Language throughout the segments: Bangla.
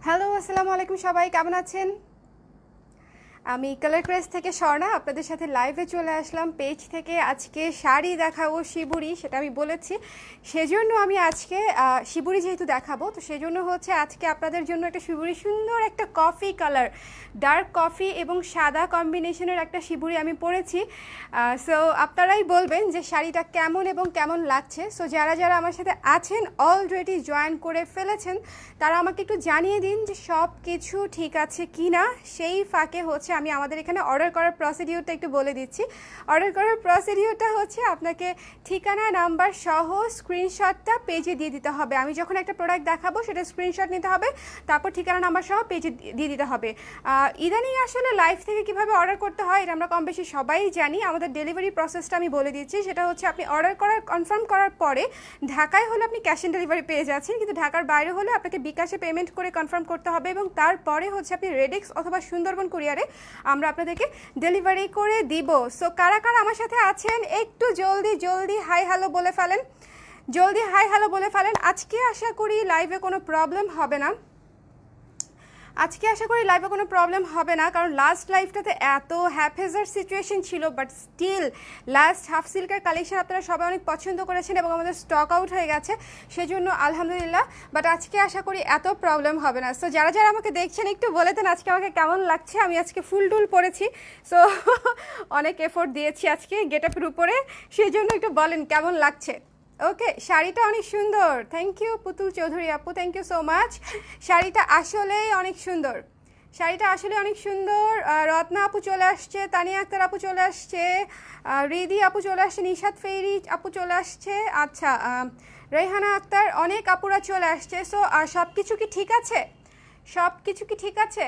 হ্যালো, আসসালামু আলাইকুম। সবাই কেমন আছেন? আমি কালার ক্রেস থেকে স্বর্ণা আপনাদের সাথে লাইভে চলে আসলাম পেজ থেকে। আজকে শাড়ি দেখাবো শিবুরি, সেটা আমি বলেছি। সেজন্য আমি আজকে শিবুরি যেহেতু দেখাবো, তো সেজন্য হচ্ছে আজকে আপনাদের জন্য একটা শিবুরি, সুন্দর একটা কফি কালার, ডার্ক কফি এবং সাদা কম্বিনেশনের একটা শিবুরি আমি পরেছি। সো আপনারাই বলবেন যে শাড়িটা কেমন এবং কেমন লাগছে। সো যারা যারা আমার সাথে আছেন, অলরেডি জয়েন করে ফেলেছেন, তারা আমাকে একটু জানিয়ে দিন যে সব কিছু ঠিক আছে কি না। সেই ফাঁকে হচ্ছে আমি আমাদের এখানে অর্ডার করার প্রসিডিউরটা একটু বলে দিচ্ছি। অর্ডার করার প্রসিডিউরটা হচ্ছে আপনাকে ঠিকানা নাম্বার সহ স্ক্রিনশটটা পেজে দিয়ে দিতে হবে। আমি যখন একটা প্রোডাক্ট দেখাবো সেটা স্ক্রিনশট নিতে হবে, তারপর ঠিকানা নাম্বার সহ পেজে দিয়ে দিতে হবে। ইদানিং আসলে লাইভ থেকে কিভাবে অর্ডার করতে হয় এটা আমরা কম বেশি সবাই জানি। আমাদের ডেলিভারি প্রসেসটা আমি বলে দিচ্ছি। সেটা হচ্ছে আপনি অর্ডার করার কনফার্ম করার পরে ঢাকায় হলে আপনি ক্যাশ অন ডেলিভারি পেয়ে যাচ্ছেন, কিন্তু ঢাকার বাইরে হলে আপনাকে বিকাশে পেমেন্ট করে কনফার্ম করতে হবে এবং তারপরে হচ্ছে আপনি রেডেক্স অথবা সুন্দরবন কুরিয়ারে আমরা আপনাদেরকে ডেলিভারি করে দিব। সো কারা কারা আমার সাথে আছেন একটু জলদি জলদি হাই হ্যালো বলে ফেলেন, জলদি হাই হ্যালো বলে ফেলেন। আজকে আশা করি লাইভে কোনো প্রবলেম হবে না, আজকে আশা করি লাইভে কোনো প্রবলেম হবে না, কারণ লাস্ট লাইভটাতে এত হ্যাপেজার সিচুয়েশন ছিল, বাট স্টিল লাস্ট হাফ সিল্কের কালেকশন আপনারা সবাই অনেক পছন্দ করেছেন এবং আমাদের স্টক আউট হয়ে গেছে, সেজন্য আলহামদুলিল্লাহ। বাট আজকে আশা করি এত প্রবলেম হবে না। সো যারা যারা আমাকে দেখছেন একটু বলে দেন আজকে আমাকে কেমন লাগছে। আমি আজকে ফুল টুল পরেছি, সো অনেক এফোর্ট দিয়েছি আজকে গেট আপের উপরে, সেই জন্য একটু বলেন কেমন লাগছে। ওকে, শাড়িটা অনেক সুন্দর, থ্যাংক ইউ পুতুল চৌধুরী আপু, থ্যাংক ইউ সো মাচ। শাড়িটা আসলেই অনেক সুন্দর, শাড়িটা আসলে অনেক সুন্দর। রত্না আপু চলে আসছে, তানিয়া আক্তার আপু চলে আসছে, রিদি আপু চলে আসছে, নিশাত ফেরি আপু চলে আসছে, আচ্ছা রেহানা আক্তার, অনেক আপুরা চলে আসছে। সো সব কিছু কি ঠিক আছে? সব কিছু কি ঠিক আছে?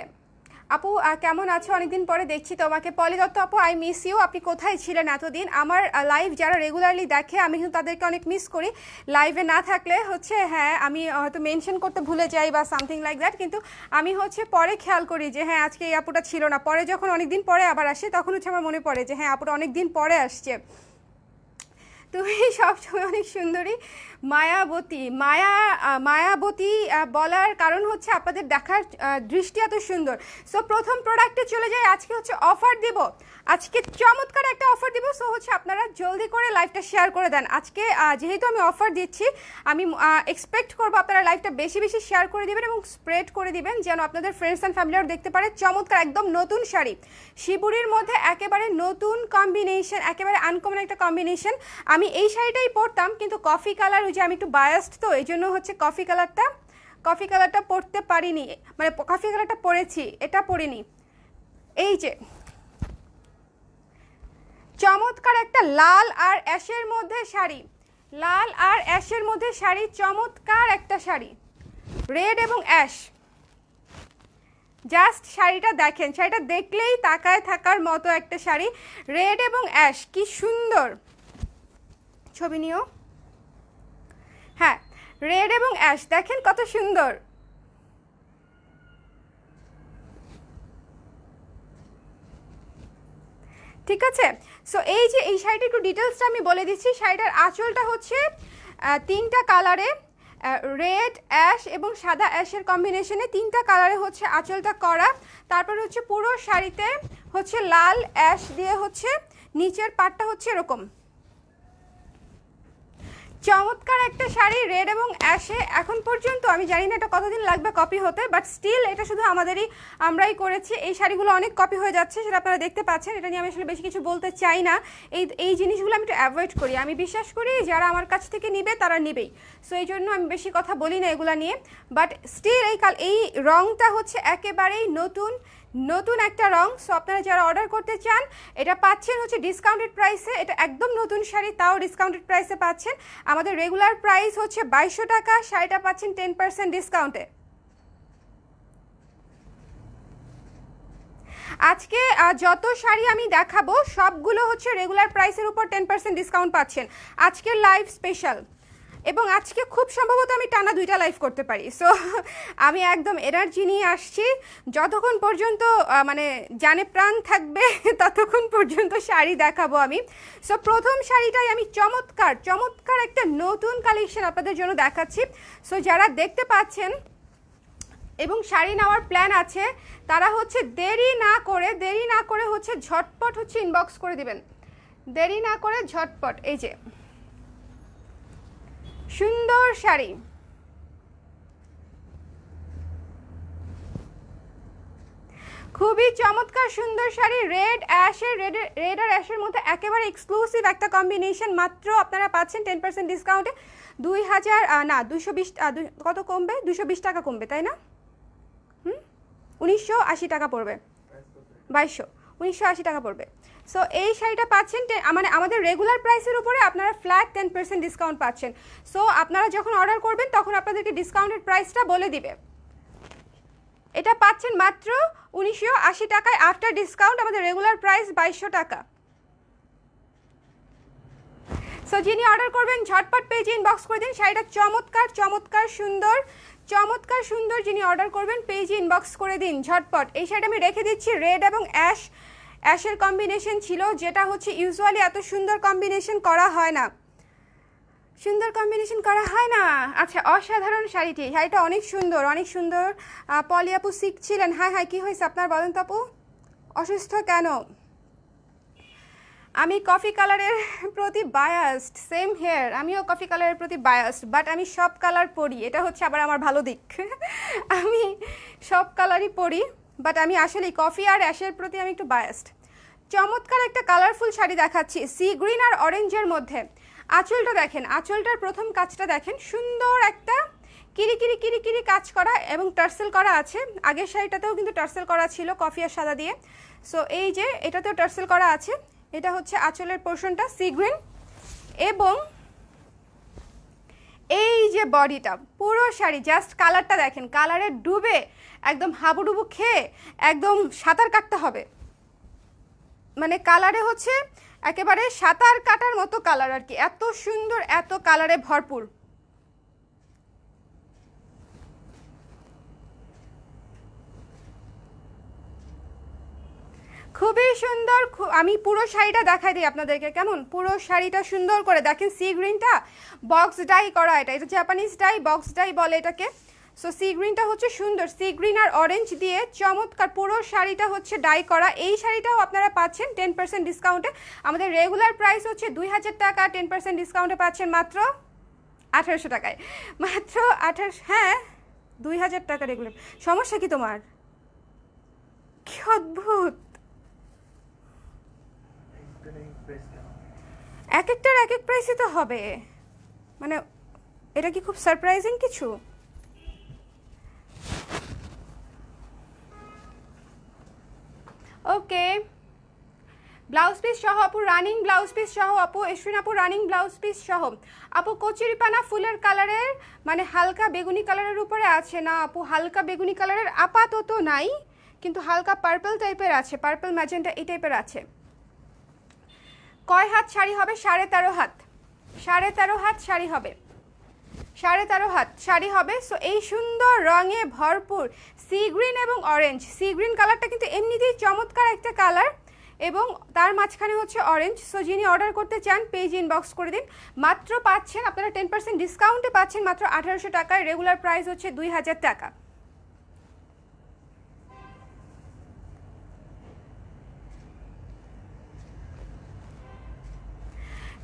আপু কেমন আছো? অনেকদিন পরে দেখছি তোমাকে। পলি দত্ত আপু, আই মিস ইউ। আপনি কোথায় ছিলেন এতদিন? আমার লাইভ যারা রেগুলারলি দেখে আমি কিন্তু তাদেরকে অনেক মিস করি। লাইভে না থাকলে হচ্ছে হ্যাঁ আমি হয়তো মেনশন করতে ভুলে যাই বা সামথিং লাইক দ্যাট, কিন্তু আমি হচ্ছে পরে খেয়াল করি যে হ্যাঁ আজকে এই আপুটা ছিল না। পরে যখন অনেকদিন পরে আবার আসে তখন হচ্ছে আমার মনে পড়ে যে হ্যাঁ আপুটা অনেকদিন পরে আসছে। তুমি সবসময় অনেক সুন্দরী। মায়াবতী, মায়াবতী বলার কারণ হচ্ছে আপনাদের দেখার দৃষ্টি এত সুন্দর। সো প্রথম প্রোডাক্টে চলে যাই। আজকে হচ্ছে অফার দিব, আজকে চমৎকার একটা অফার দিব। সো হচ্ছে আপনারা জলদি করে লাইভটা শেয়ার করে দেন। আজকে যেহেতু আমি অফার দিচ্ছি, আমি এক্সপেক্ট করবো আপনারা লাইভটা বেশি বেশি শেয়ার করে দিবেন এবং স্প্রেড করে দিবেন, যেন আপনাদের ফ্রেন্ডস অ্যান্ড ফ্যামিলিরাও দেখতে পারে। চমৎকার একদম নতুন শাড়ি, শিবুরির মধ্যে একেবারে নতুন কম্বিনেশন, একেবারে আনকমন একটা কম্বিনেশন। আমি এই শাড়িটাই পরতাম, কিন্তু কফি কালার, ওই যে আমি একটু বায়াসড, তো এই জন্য হচ্ছে কফি কালারটা পরতে পারিনি, মানে কফি কালারটা পরেছি, এটা পরিনি। এই যে চমৎকার একটা লাল আর অ্যাশের মধ্যে শাড়ি, লাল আর অ্যাশের মধ্যে শাড়ি, চমৎকার একটা শাড়ি, রেড এবং অ্যাশ। জাস্ট শাড়িটা দেখেন, শাড়িটা দেখলেই তাকায় থাকার মতো একটা শাড়ি, রেড এবং অ্যাশ, কি সুন্দর। ছবি নিও, হ্যাঁ রেড এবং অ্যাশ, দেখেন কত সুন্দর। ঠিক আছে। সো এই যে এই শাড়িটার একটু ডিটেলসটা আমি বলে দিচ্ছি। শাড়িটার আঁচলটা হচ্ছে তিনটা কালারে, রেড অ্যাশ এবং সাদা অ্যাশের কম্বিনেশনে তিনটা কালারে হচ্ছে আঁচলটা করা। তারপর হচ্ছে পুরো শাড়িতে হচ্ছে লাল অ্যাশ দিয়ে হচ্ছে নিচের পাটটা হচ্ছে এরকম। চমৎকার একটা শাড়ি রেড এবং অ্যাশে। এখন পর্যন্ত আমি জানি না এটা কতদিন লাগবে কপি হতে, বাট স্টিল এটা শুধু আমরাই করেছি। এই শাড়িগুলো অনেক কপি হয়ে যাচ্ছে, সেটা আপনারা দেখতে পাচ্ছেন। এটা নিয়ে আমি আসলে বেশি কিছু বলতে চাই না। এই জিনিসগুলো আমি একটু অ্যাভয়েড করি। আমি বিশ্বাস করি যারা আমার কাছ থেকে নিবে তারা নিবেই, সো এই জন্য আমি বেশি কথা বলি না এগুলো নিয়ে। বাট স্টিল এই রংটা হচ্ছে একেবারেই নতুন নতুন একটা রং। সো আপনারা যারা অর্ডার করতে চান এটা পাচ্ছেন হচ্ছে ডিসকাউন্টেড প্রাইসে। এটা একদম নতুন শাড়ি, তাও ডিসকাউন্টেড প্রাইসে পাচ্ছেন। আমাদের রেগুলার প্রাইস হচ্ছে 2200 টাকা, শাড়িটা পাচ্ছেন 10% ডিসকাউন্টে। আজকে যত শাড়ি আমি দেখাবো সবগুলো হচ্ছে রেগুলার প্রাইসের উপর 10% ডিসকাউন্ট পাচ্ছেন। আজকের লাইভ স্পেশাল, এবং আজকে খুব সম্ভবত আমি টানা 2টা লাইভ করতে পারি। সো আমি একদম এনার্জি নিয়ে আসছি, যতক্ষণ পর্যন্ত মানে জানে প্রাণ থাকবে ততক্ষণ পর্যন্ত শাড়ি দেখাবো আমি। সো প্রথম শাড়িটাই আমি চমৎকার একটা নতুন কালেকশন আপনাদের জন্য দেখাচ্ছি। সো যারা দেখতে পাচ্ছেন এবং শাড়ি নেওয়ার প্ল্যান আছে তারা হচ্ছে দেরি না করে হচ্ছে ঝটপট হচ্ছে ইনবক্স করে দিবেন, দেরি না করে ঝটপট। এই যে সুন্দর শাড়ি, খুবই চমৎকার সুন্দর শাড়ি, রেড আর অ্যাশের মধ্যে একেবারে এক্সক্লুসিভ একটা কম্বিনেশন। মাত্র আপনারা পাচ্ছেন 10% ডিসকাউন্টে 2000 না 220 কত কমবে, 220 টাকা কমবে তাই না? 1980 টাকা পড়বে, 1980 টাকা পড়বে। সো এই শাড়িটা পাচ্ছেন মানে আমাদের রেগুলার প্রাইসের উপরে আপনারা ফ্ল্যাট 10% ডিসকাউন্ট পাচ্ছেন। সো আপনারা যখন অর্ডার করবেন তখন আপনাদেরকে ডিসকাউন্টের প্রাইসটা বলে দিবে। এটা পাচ্ছেন মাত্র 1980 টাকায়, আফটার ডিসকাউন্ট আমাদের রেগুলার প্রাইস 2200 টাকা। সো যিনি অর্ডার করবেন ঝটপট পেজে ইনবক্স করে দিন। শাড়িটা চমৎকার সুন্দর, যিনি অর্ডার করবেন পেজে ইনবক্স করে দিন ঝটপট। এই শাড়িটা আমি রেখে দিচ্ছি, রেড এবং অ্যাশের কম্বিনেশন ছিল, যেটা হচ্ছে ইউজুয়ালি এত সুন্দর কম্বিনেশন করা হয় না, আচ্ছা অসাধারণ শাড়িটা অনেক সুন্দর। পলি আপু সিক ছিলেন, হাই কি হয়েছে আপনার বলেন তো আপু, অসুস্থ কেন? আমি কফি কালারের প্রতি বায়াসড, সেম হেয়ার, আমিও কফি কালারের প্রতি বায়াসড, বাট আমি সব কালার পরি, এটা হচ্ছে আবার আমার ভালো দিক। আমি সব কালারই পরি, বাট আমি আসলে কফি আর অ্যাশের প্রতি আমি একটু বায়াসড। চমৎকার একটা কালারফুল শাড়ি দেখাচ্ছি, সি গ্রিন আর অরেঞ্জের মধ্যে। আঁচলটা দেখেন, আঁচলটার প্রথম কাজটা দেখেন, সুন্দর একটা কিরি কাজ করা এবং টার্সেল করা আছে। আগের শাড়িটাতেও কিন্তু টার্সেল করা ছিল কফি আর সাদা দিয়ে। সো এই যে এটাতেও টার্সেল করা আছে, এটা হচ্ছে আঁচলের পোর্শনটা সি গ্রিন, এবং এই যে বডিটা পুরো শাড়ি জাস্ট কালারটা দেখেন, কালারে ডুবে একদম হাবুডুবু খেয়ে একদম সাঁতার কাটতে হবে, মানে কালারে হচ্ছে একেবারে সাঁতার কাটার মতো কালার আর কি, এত সুন্দর, এত কালারে ভরপুর। খুবই সুন্দর, আমি পুরো শাড়িটা দেখাই দিই আপনাদেরকে, কেমন পুরো শাড়িটা সুন্দর করে দেখেন। সি গ্রিনটা বক্স ডাই করা, এটা জাপানিজ ডাই, বক্স ডাই বলে এটাকে। সো সি গ্রিনটা হচ্ছে সুন্দর, সি গ্রিন আর অরেঞ্জ দিয়ে চমৎকার, পুরো শাড়িটা হচ্ছে ডাই করা। এই শাড়িটাও আপনারা পাচ্ছেন 10% ডিসকাউন্টে, আমাদের রেগুলার প্রাইস হচ্ছে 2000 টাকা, 10% ডিসকাউন্টে পাচ্ছেন মাত্র 1800 টাকায়, মাত্র 28। হ্যাঁ 2000 টাকা রেগুলার, সমস্যা কি তোমার? কি অদ্ভুত, এক একটার এক এক প্রাইসই তো হবে, মানে এটা কি খুব সারপ্রাইজিং কিছু? ওকে, ব্লাউজ পিস সহ আপু, রানিং ব্লাউজ পিস সহ আপু, এশরিন আপু রানিং ব্লাউজ পিস সহ। আপু কচুরিপানা ফুলের কালারের মানে হালকা বেগুনি কালারের উপরে আছে না আপু? হালকা বেগুনি কালারের আপাতত নাই, কিন্তু হালকা পার্পল টাইপের আছে, পার্পল ম্যাজেন্টা এই টাইপের আছে। কয় হাত শাড়ি হবে? 13.5 হাত, 13.5 হাত শাড়ি হবে, 13.5 হাত শাড়ি হবে। সো এই সুন্দর রঙে ভরপুর সি গ্রিন এবং অরেঞ্জ, সি গ্রিন কালারটা কিন্তু এমনিতেই চমৎকার একটা কালার, এবং তার মাঝখানে হচ্ছে অরেঞ্জ। সো যিনি অর্ডার করতে চান পেজ ইনবক্স করে দিন। মাত্র পাচ্ছেন আপনারা 10% ডিসকাউন্টে পাচ্ছেন মাত্র 1800 টাকায়, রেগুলার প্রাইস হচ্ছে 2000 টাকা।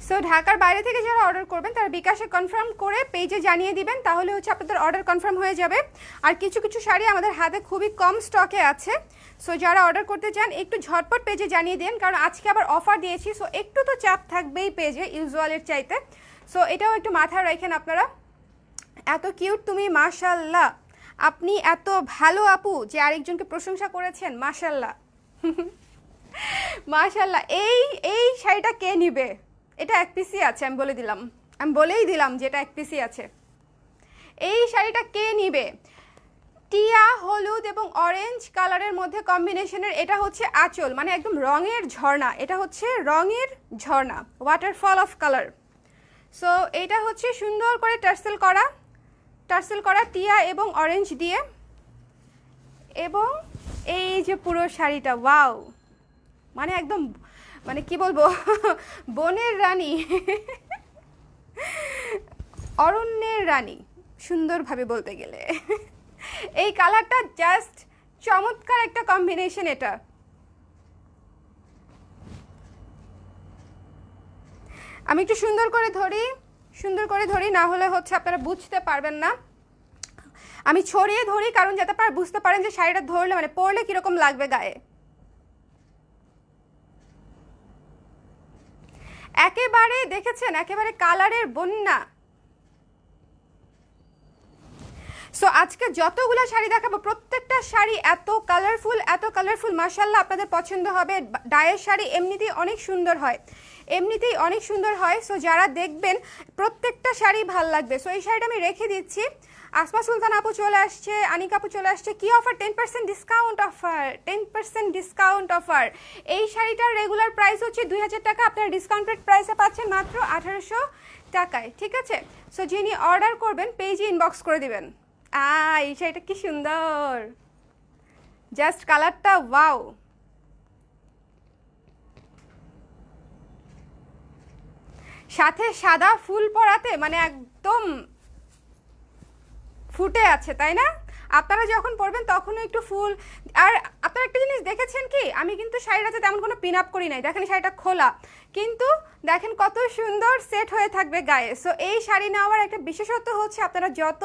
সো ঢাকার বাইরে থেকে যারা অর্ডার করবেন তারা বিকাশে কনফার্ম করে পেজে জানিয়ে দিবেন, তাহলে হচ্ছে আপনাদের অর্ডার কনফার্ম হয়ে যাবে। আর কিছু কিছু শাড়ি আমাদের হাতে খুবই কম স্টকে আছে, সো যারা অর্ডার করতে চান একটু ঝটপট পেজে জানিয়ে দিন, কারণ আজকে আবার অফার দিয়েছি, সো একটু তো চাপ থাকবেই পেজে ইউজুয়ালের চাইতে। সো এটাও একটু মাথায় রাখেন আপনারা। এত কিউট তুমি, মাশাল্লাহ, আপনি এত ভালো আপু যে আরেকজনকে প্রশংসা করেছেন, মাশাল্লাহ। মাশাল্লাহ। এই শাড়িটা কে নিবে? এটা এক পিসি আছে, আমি বলেই দিলাম যে এটা এক পিসি আছে। এই শাড়িটা কে নিবে? টিয়া হলুদ এবং অরেঞ্জ কালারের মধ্যে কম্বিনেশনের, এটা হচ্ছে আঁচল, মানে একদম রঙের ঝর্ণা, এটা হচ্ছে রঙের ঝর্ণা, ওয়াটারফল অফ কালার। সো এটা হচ্ছে সুন্দর করে টার্সেল করা টিয়া এবং অরেঞ্জ দিয়ে, এবং এই যে পুরো শাড়িটা, ওয়াও, মানে একদম মানে কি বলবো, বনের রানী, অরণ্যের রানী, সুন্দরভাবে বলতে গেলে। এই কালারটা জাস্ট চমৎকার একটা কম্বিনেশন। এটা আমি একটু সুন্দর করে ধরি, না হলে হচ্ছে আপনারা বুঝতে পারবেন না। আমি ছড়িয়ে ধরি কারণ যাতে আপনারা বুঝতে পারেন যে শাড়িটা ধরলে মানে পরলে কিরকম লাগবে গায়ে। একেবারে দেখেছেন, একেবারে কালারের বন্যা। সো আজকে যতগুলো শাড়ি দেখাবো প্রত্যেকটা শাড়ি এত কালারফুল, মাশাআল্লাহ আপনাদের পছন্দ হবে। ডায়ের শাড়ি এমনিতেই অনেক সুন্দর হয়, সো যারা দেখবেন প্রত্যেকটা শাড়ি ভাল লাগবে। সো এই শাড়িটা আমি রেখে দিচ্ছি। আসমা সুলতান আপু চলে আসছে, আনিকা আপু চলে আসছে। কি অফার? 10% discount offer. এই শাড়িটার রেগুলার প্রাইস হচ্ছে 2000 টাকা, আপনারা ডিসকাউন্টেড প্রাইসে পাচ্ছেন মাত্র 1800 টাকায়। ঠিক আছে, সো যিনি অর্ডার করবেন পেজে ইনবক্স করে দিবেন। এই শাড়িটা কি সুন্দর, জাস্ট কালারটা ওয়াও। সাথে সাদা ফুল পরাতে মানে একদম ফুটে আছে, তাই না? আপনারা যখন পরবেন তখনও একটু ফুল। আর আপনারা একটা জিনিস দেখেছেন কি, আমি কিন্তু শাড়িটাতে তেমন কোনো পিন আপ করি নাই। দেখেন শাড়িটা খোলা, কিন্তু দেখেন কত সুন্দর সেট হয়ে থাকবে গায়ে। সো এই শাড়ি নেওয়ার একটা বিশেষত্ব হচ্ছে আপনারা যত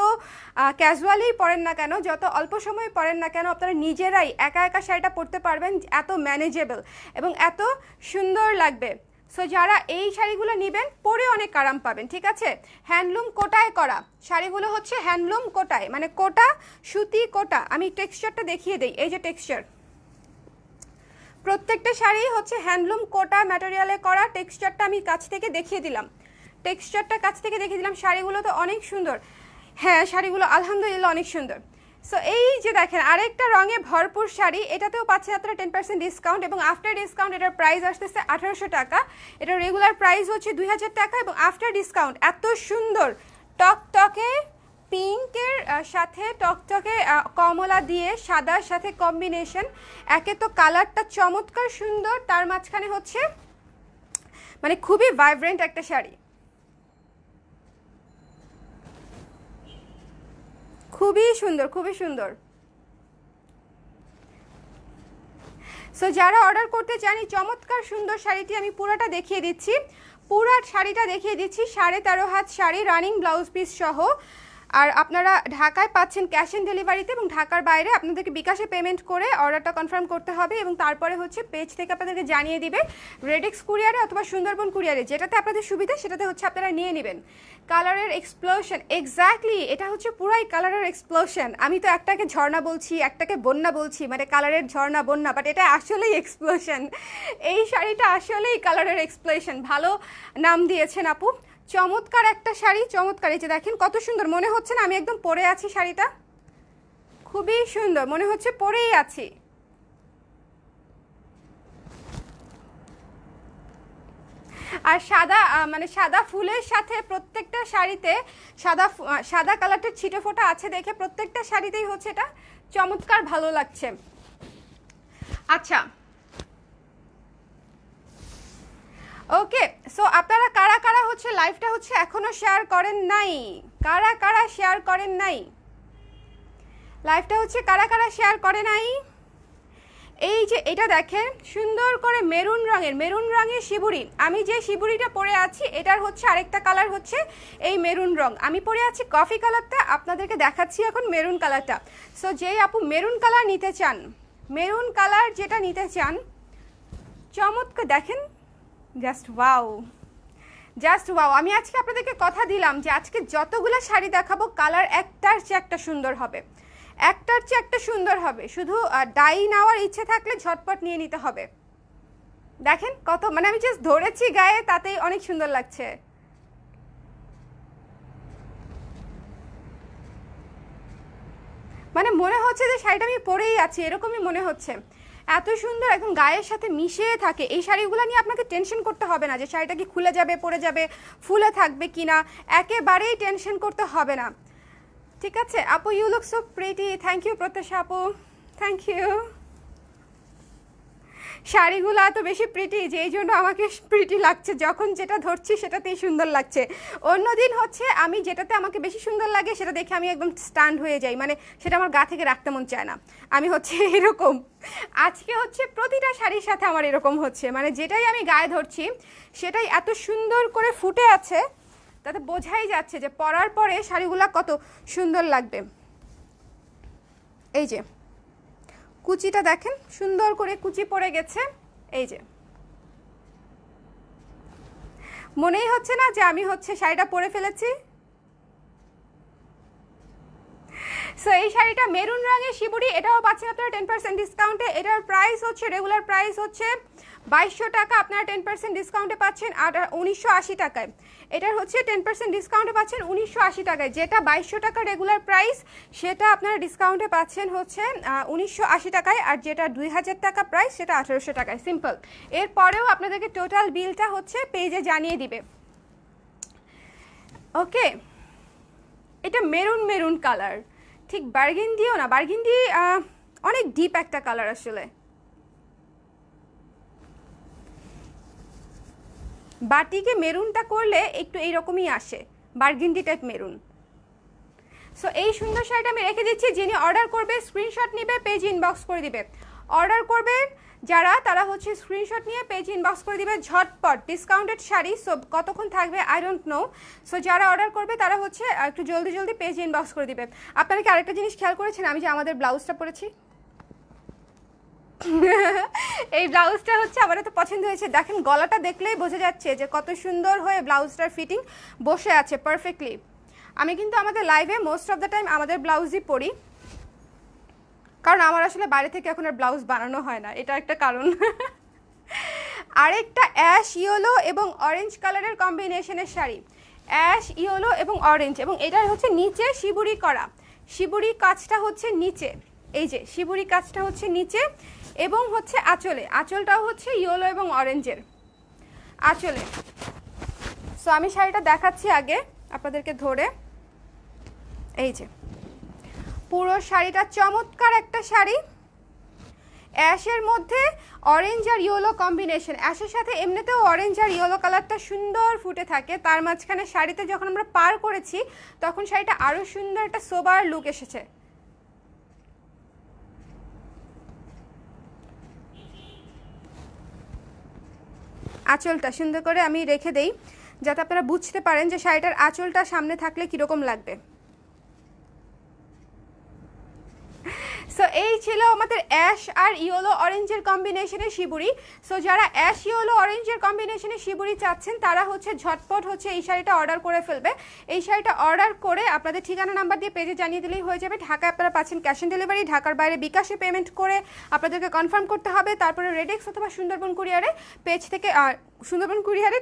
ক্যাজুয়ালি পরেন না কেন, যত অল্প সময় পরেন না কেন, আপনারা নিজেরাই একা একা শাড়িটা পরতে পারবেন, এত ম্যানেজেবল এবং এত সুন্দর লাগবে। সো যারা এই শাড়িগুলো নেবেন পরে অনেক আরাম পাবেন। ঠিক আছে, হ্যান্ডলুম কোটায় করা শাড়িগুলো হচ্ছে হ্যান্ডলুম কোটায়, মানে কোটা সুতি কোটা। আমি টেক্সচারটা দেখিয়ে দিই, এই যে টেক্সচার, প্রত্যেকটা শাড়ি হচ্ছে হ্যান্ডলুম কোটা ম্যাটেরিয়ালে করা। টেক্সচারটা আমি কাছ থেকে দেখিয়ে দিলাম, শাড়িগুলো তো অনেক সুন্দর। হ্যাঁ, শাড়িগুলো আলহামদুলিল্লাহ অনেক সুন্দর। সো এই যে দেখেন আরেকটা রঙে ভরপুর শাড়ি, এটাতেও পাচ্ছেন আপনারা 10% ডিসকাউন্ট এবং আফটার ডিসকাউন্ট এটার প্রাইস আসতেছে 1800 টাকা। এটার রেগুলার প্রাইস হচ্ছে 2000 টাকা এবং আফটার ডিসকাউন্ট এত সুন্দর টকটকে পিঙ্কের সাথে টকটকে কমলা দিয়ে সাদার সাথে কম্বিনেশন। একে তো কালারটা চমৎকার সুন্দর, তার মাঝখানে হচ্ছে মানে খুবই ভাইব্রেন্ট একটা শাড়ি, খুবই সুন্দর। সো যারা অর্ডার করতে চান এই চমৎকার সুন্দর শাড়িটি আমি পুরোটা দেখিয়ে দিচ্ছি, শাড়িটা দেখিয়ে দিচ্ছি। 13.5 হাত শাড়ি, রানিং ব্লাউজ পিস সহ। আর আপনারা ঢাকায় পাচ্ছেন ক্যাশ অন ডেলিভারিতে এবং ঢাকার বাইরে আপনাদেরকে বিকাশে পেমেন্ট করে অর্ডারটা কনফার্ম করতে হবে এবং তারপরে হচ্ছে পেজ থেকে আপনাদেরকে জানিয়ে দিবে রেডেক্স কুরিয়ারে অথবা সুন্দরবন কুরিয়ারে, যেটাতে আপনাদের সুবিধা সেটাতে হচ্ছে আপনারা নিয়ে নেবেন। কালারের এক্সপ্লোশন, এক্স্যাক্টলি এটা হচ্ছে পুরাই কালারের এক্সপ্লোশন। আমি তো একটাকে ঝর্ণা বলছি, একটাকে বন্যা বলছি, মানে কালারের ঝর্ণা বন্যা, বাট এটা আসলেই এক্সপ্লোশন। এই শাড়িটা আসলেই কালারের এক্সপ্লোশন, ভালো নাম দিয়েছেন আপু। চমৎকার একটা শাড়ি, চমৎকার। এই যে দেখেন কত সুন্দর, মনে হচ্ছে না আমি একদম পরে আছি শাড়িটা, খুবই সুন্দর মনে হচ্ছে পরেই আছি। আর সাদা মানে সাদা ফুলের সাথে প্রত্যেকটা শাড়িতে সাদা কালারটার ছিটে ফোটা আছে দেখে প্রত্যেকটা শাড়িতেই হচ্ছে এটা চমৎকার ভালো লাগছে। আচ্ছা, ওকে, সো আপনারা কারা কারা হচ্ছে লাইভটা হচ্ছে এখনো শেয়ার করেন নাই, কারা শেয়ার করেন নাই লাইভটা হচ্ছে কারা শেয়ার করে নাই। এই যে এটা দেখেন সুন্দর করে মেরুন রঙের শিবুরি। আমি যে শিবুরিটা পরে আছি এটার হচ্ছে আরেকটা কালার হচ্ছে এই মেরুন রং। আমি পরে আছি কফি কালারটা, আপনাদেরকে দেখাচ্ছি এখন মেরুন কালারটা। সো যেই আপু মেরুন কালার নিতে চান, মেরুন কালার যেটা নিতে চান, চমৎকার দেখেন, জাস্ট ওয়াও। আমি আজকে আপনাদেরকে কথা দিলাম যে আজকে যতগুলো শাড়ি দেখাবো কালার একটার চেয়ে একটা সুন্দর হবে। শুধু ডাই নেওয়ার ইচ্ছে থাকলে ঝটপট নিয়ে নিতে হবে। দেখেন কত, মানে আমি জাস্ট ধরেছি গায়ে তাতেই অনেক সুন্দর লাগছে। মানে মনে হচ্ছে যে শাড়িটা আমি পরেই আছি, এরকমই মনে হচ্ছে। এত সুন্দর, এখন গায়ের সাথে মিশে থাকে। এই শাড়িগুলো নিয়ে আপনাকে টেনশন করতে হবে না যে শাড়িটা কি খুলে যাবে, পরে যাবে, ফুলে থাকবে কিনা, একেবারেই টেনশন করতে হবে না। ঠিক আছে আপু, you look so pretty. Thank you Prottasha আপু, থ্যাংক ইউ। শাড়িগুলো এত বেশি প্রিটি যে এই জন্য আমাকে প্রিটি লাগছে, যখন যেটা ধরছি সেটাতেই সুন্দর লাগছে। অন্যদিন হচ্ছে আমি যেটাতে আমাকে বেশি সুন্দর লাগে সেটা দেখে আমি একদম স্টান্ড হয়ে যাই, মানে সেটা আমার গা থেকে রাখতে মন চায় না, আমি হচ্ছে এরকম। আজকে হচ্ছে প্রতিটা শাড়ির সাথে আমার এরকম হচ্ছে, মানে যেটাই আমি গায়ে ধরছি সেটাই এত সুন্দর করে ফুটে আছে, তাতে বোঝাই যাচ্ছে যে পরার পরে শাড়িগুলো কত সুন্দর লাগবে। এই যে কুচিটা দেখেন, সুন্দর করে কুচি পড়ে গেছে। এই যে মনেই হচ্ছে না যে আমি হচ্ছে শাড়িটা পরে ফেলেছি। সো এই শাড়িটা মেরুন রঙের শিবুরি, এটাও পাচ্ছেন আপনারা 10% ডিসকাউন্টে। এটার প্রাইস হচ্ছে, রেগুলার প্রাইস হচ্ছে 2200 টাকা, আপনারা 10% ডিসকাউন্টে পাচ্ছেন আর 1980 টাকায়। এটার হচ্ছে 10% ডিসকাউন্টে পাচ্ছেন 1980 টাকায়, যেটা 2200 টাকা রেগুলার প্রাইস সেটা আপনারা ডিসকাউন্টে পাচ্ছেন হচ্ছে 1980 টাকায়, আর যেটা 2000 টাকা প্রাইস সেটা 1800 টাকায়। সিম্পল। এরপরেও আপনাদেরকে টোটাল বিলটা হচ্ছে পেজে জানিয়ে দিবে। ওকে, এটা মেরুন মেরুন কালার, ঠিক বার্গেন্ডিও না, বার্গেন্ডি অনেক ডিপ একটা কালার আসলে। বাটিকে মেরুনটা করলে একটু এইরকমই আসে, বার্গেন্ডি টাইপ মেরুন। সো এই সুন্দর শাড়িটা আমি রেখে দিচ্ছি, যিনি অর্ডার করবে স্ক্রিনশট নিবে, পেজ ইনবক্স করে দিবে। অর্ডার করবে যারা, তারা হচ্ছে স্ক্রিনশট নিয়ে পেজ ইনবক্স করে দিবে ঝটপট। ডিসকাউন্টেড শাড়ি, সো কতক্ষণ থাকবে আই ডোন্ট নো। সো যারা অর্ডার করবে তারা হচ্ছে একটু জলদি জলদি পেজ ইনবক্স করে দিবে। আপনারা কি আরেকটা জিনিস খেয়াল করেছেন, আমি যে আমাদের ব্লাউজটা পরেছি, এই ব্লাউজটা হচ্ছে আমার এত পছন্দ হয়েছে। দেখেন গলাটা দেখলেই বোঝা যাচ্ছে যে কত সুন্দর হয়ে ব্লাউজটার ফিটিং বসে আছে পারফেক্টলি। আমি কিন্তু আমাদের লাইভে মোস্ট অফ দ্য টাইম আমাদের ব্লাউজই পরি, কারণ আমার আসলে বাইরে থেকে এখন আর ব্লাউজ বানানো হয় না, এটা একটা কারণ। আরেকটা অ্যাশ ইয়েলো এবং অরেঞ্জ কালারের কম্বিনেশনের শাড়ি, অ্যাশ ইয়েলো এবং অরেঞ্জ, এবং এটার হচ্ছে নিচে শিবুরি করা, শিবুরি কাজটা হচ্ছে নিচে, এই যে শিবুরি কাজটা হচ্ছে নিচে, এবং হচ্ছে আঁচলে, আঁচলটাও হচ্ছে ইয়েলো এবং অরেঞ্জের আঁচলে। সো আমি শাড়িটা দেখাচ্ছি আগে আপনাদেরকে ধরে। এই যে পুরো শাড়িটা চমৎকার একটা শাড়ি, অ্যাশের মধ্যে অরেঞ্জ আর ইয়েলো কম্বিনেশন। অ্যাশের সাথে এমনিতেও অরেঞ্জ আর ইয়েলো কালারটা সুন্দর ফুটে থাকে, তার মাঝখানে শাড়িতে যখন আমরা পার করেছি তখন শাড়িটা আরও সুন্দর একটা সোবার লুক এসেছে। আঁচলটা সুন্দর করে আমি রেখে দেই যাতে আপনারা বুঝতে পারেন যে শাড়িটার আঁচলটা সামনে থাকলে কীরকম লাগবে। সো এই ছিল আমাদের অ্যাশ আর ইয়েলো অরেঞ্জের কম্বিনেশনের শিবুরি। সো যারা অ্যাশ ইয়েলো অরেঞ্জের কম্বিনেশনের শিবুরি চাচ্ছেন তারা হচ্ছে ঝটপট হচ্ছে এই শাড়িটা অর্ডার করে ফেলবে। এই শাড়িটা অর্ডার করে আপনাদের ঠিকানা নাম্বার দিয়ে পেজে জানিয়ে দিলেই হয়ে যাবে। ঢাকায় আপনারা পাচ্ছেন ক্যাশ অন ডেলিভারি, ঢাকার বাইরে বিকাশে পেমেন্ট করে আপনাদেরকে কনফার্ম করতে হবে, তারপরে রেডেক্স অথবা সুন্দরবন কুরিয়ারে পেজ থেকে সুন্দরবন কুরিয়ারে